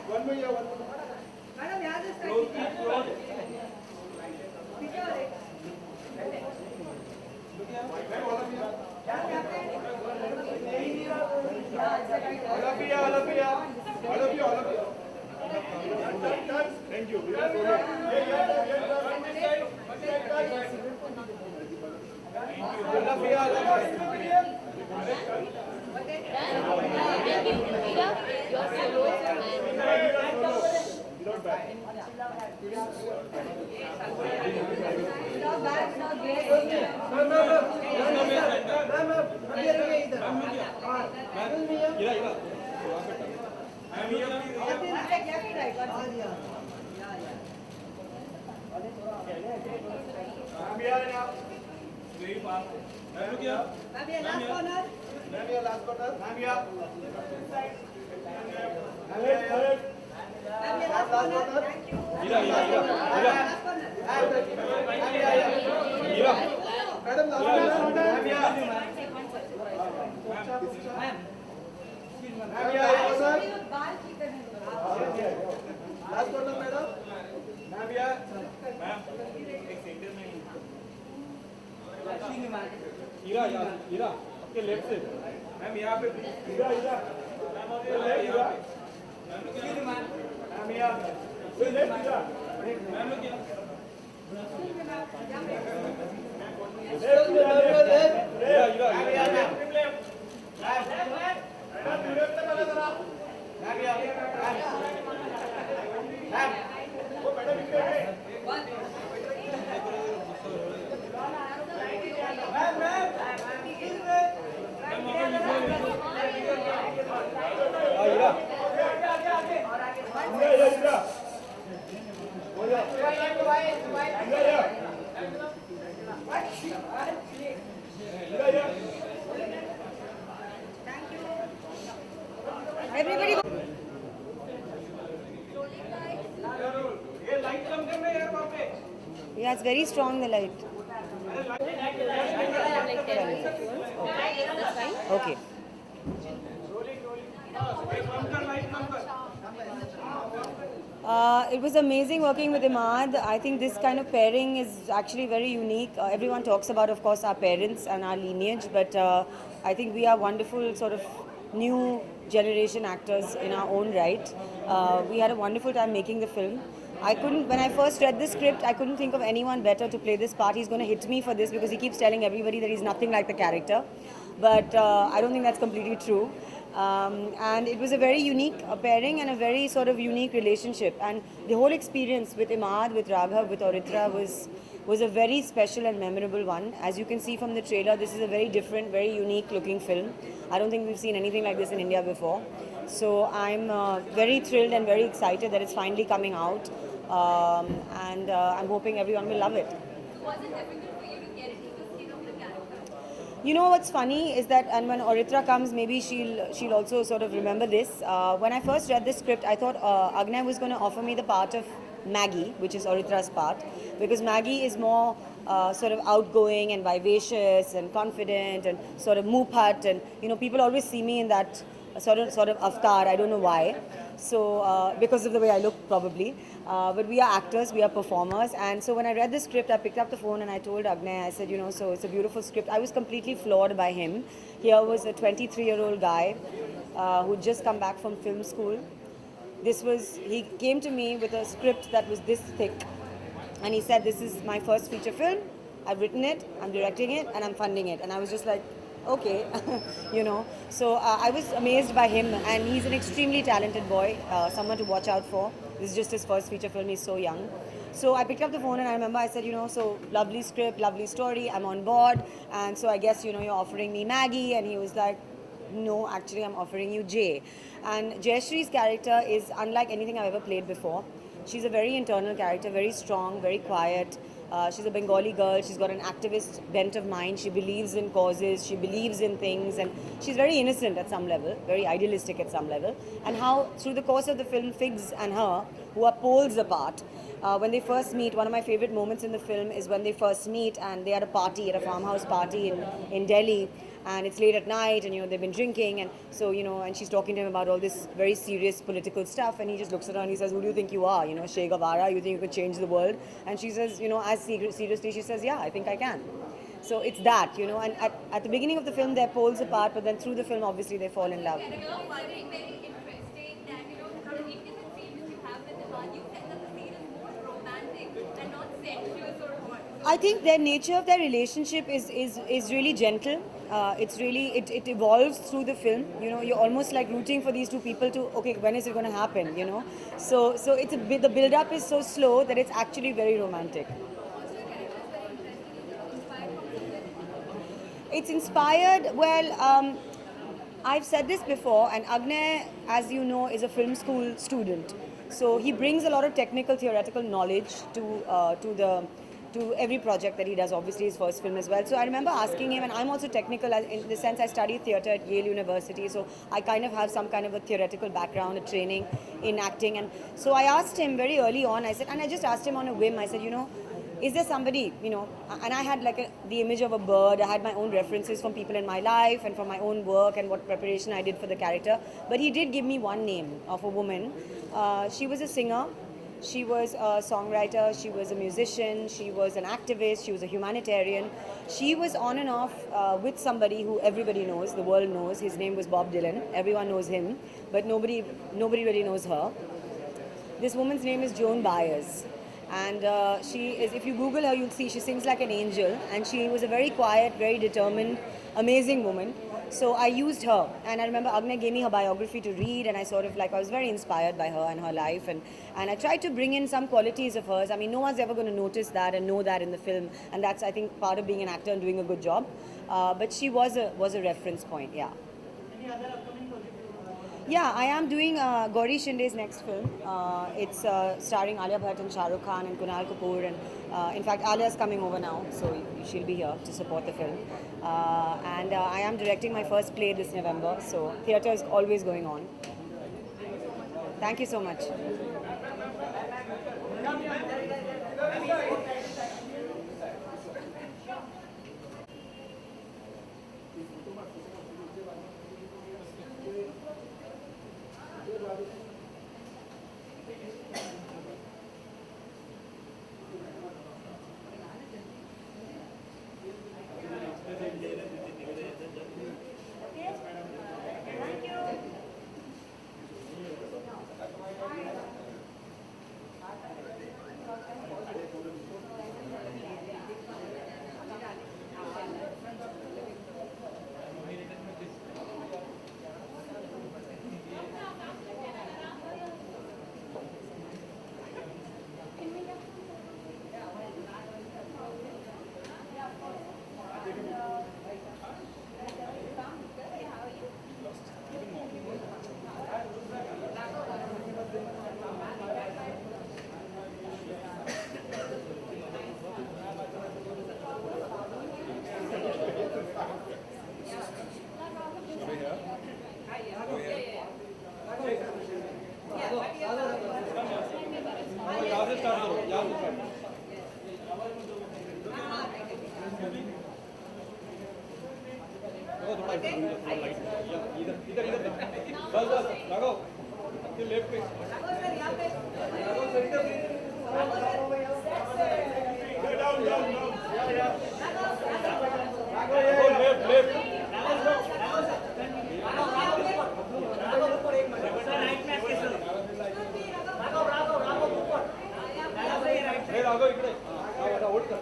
One more year, one more. Madam, यहाँ से start Close, कीजिए. close. पीछे वाले. Ma'am, all of you. यहाँ पे. All of you, all of you. All of you, all of you. Thank you. All of you, all of you. Thank you, Mira. Your solo Without back. Now back, now there. Left, right. Ma'am, here now. Very fast. Ma'am, look here. Ma'am, here last corner. Ma'am, here last quarter. Ma'am, here. Ma'am, here. Ma'am, here last corner. Thank you. Last corner. Madam, last quarter. Ma'am, here. Ma'am, here, sir. बाल ठीक करने. Last quarter, madam. Ma'am, here. Ma'am, एक centre में. हीरा, हीरा, आपके left से. Ma'am यहाँ पे. हीरा. Ma'am आपके लेफ्ट हीरा. मैम यहाँ. कोई लेफ्ट हीरा. मैम लोग यहाँ. Left Heera. Everybody go. Yeah, it's very strong, the light. Okay. It was amazing working with Imad. I think this kind of pairing is actually very unique. Everyone talks about, of course, our parents and our lineage, but I think we are wonderful sort of new generation actors in our own right. We had a wonderful time making the film. When I first read the script, I couldn't think of anyone better to play this part. He's going to hit me for this because he keeps telling everybody that he's nothing like the character. But I don't think that's completely true. And it was a very unique pairing and a very sort of unique relationship. And the whole experience with Imad, with Raghav, with Oritra was a very special and memorable one. As you can see from the trailer, this is a very different, very unique looking film. I don't think we've seen anything like this in India before. So I'm very thrilled and very excited that it's finally coming out. And I'm hoping everyone will love it. Was it difficult for you to get into the skin of the character? You know what's funny is that, and when Oritra comes, maybe she'll also sort of remember this. When I first read the script, I thought Agnay was going to offer me the part of Maggie, which is Oritra's part, because Maggie is more sort of outgoing and vivacious and confident and sort of mupat, and people always see me in that sort of avatar. I don't know why. So because of the way I look, probably. But we are actors, we are performers, and so when I read the script, I picked up the phone and I told Agnay, I said, so it's a beautiful script. I was completely floored by him. Here was a 23-year-old guy who'd just come back from film school. He came to me with a script that was this thick, and he said, this is my first feature film. I've written it, I'm directing it, and I'm funding it. And I was just like, okay, So I was amazed by him, and he's an extremely talented boy, someone to watch out for. This is just his first feature film, he's so young. So I picked up the phone and I remember I said, so lovely script, lovely story, I'm on board. And so I guess, you're offering me Maggie. And he was like, no, actually I'm offering you Jay. And Jayashree's character is unlike anything I've ever played before. She's a very internal character, very strong, very quiet. She's a Bengali girl. She's got an activist bent of mind. She believes in causes. She believes in things. And she's very innocent at some level, very idealistic at some level. And how, through the course of the film, Figs and her, who are poles apart, when they first meet, one of my favorite moments in the film is when they first meet and they had a party, at a farmhouse party in Delhi. and it's late at night, and they've been drinking, and so and she's talking to him about all this very serious political stuff, and he just looks at her and he says, "Who do you think you are? Che Guevara? You think you could change the world?" And she says, as seriously, she says, "Yeah, I think I can." So it's that, and at the beginning of the film they're poles apart, but then through the film obviously they fall in love. Very interesting that, the intimate scene which you have with Iman, you said that the scene is more romantic and not sensuous or what. I think the nature of their relationship is really gentle. It evolves through the film. You're almost like rooting for these two people to, okay, when is it going to happen? So it's the build up is so slow that it's actually very romantic. Also, your character is very interesting. Is it inspired from somewhere? It's inspired. Well, I've said this before, and Agnay, as you know, is a film school student. So he brings a lot of technical, theoretical knowledge to every project that he does. Obviously, his first film as well. So I remember asking him, and I'm also technical in the sense I studied theatre at Yale University. So I kind of have some kind of a theoretical background, a training in acting. And so I asked him very early on. I just asked him on a whim. I said, is there somebody, and I had the image of a bird. I had my own references from people in my life and from my own work and what preparation I did for the character. But he did give me one name of a woman. She was a singer. She was a songwriter. She was a musician. She was an activist. She was a humanitarian. She was on and off with somebody who everybody knows, the world knows. His name was Bob Dylan. Everyone knows him, but nobody really knows her. This woman's name is Joan Baez. And she is, if you Google her, you'll see she sings like an angel. And she was a very quiet, very determined, amazing woman. So I used her. And I remember Agnay gave me her biography to read. And I I was very inspired by her and her life. And I tried to bring in some qualities of hers. I mean, no one's ever going to notice that and know that in the film. And that's, I think, part of being an actor and doing a good job. But she was a reference point, yeah. Any other upcoming project? Yeah, I am doing Gauri Shinde's next film. It's starring Alia Bhatt and Shah Rukh Khan and Kunal Kapoor. And in fact, Alia is coming over now, so she'll be here to support the film. And I am directing my first play this November, so theatre is always going on. Thank you so much. यहाँ से start करो, यहाँ से start देखो थोड़ा light इधर इधर इधर बस बस लागो आपके लेफ्ट पे down down left left Raghav इकडे होल्ड कर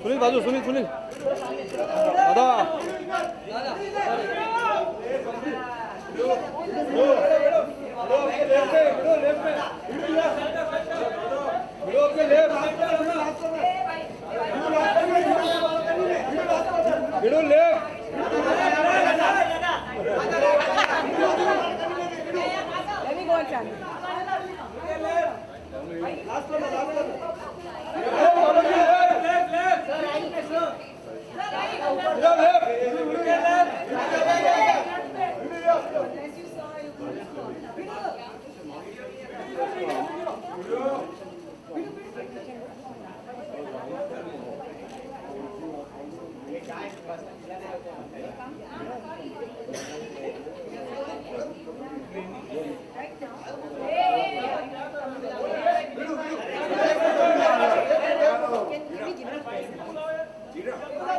सुनील बाजू सुनील सुनील दादा Let me go and stand. Can we give it a present?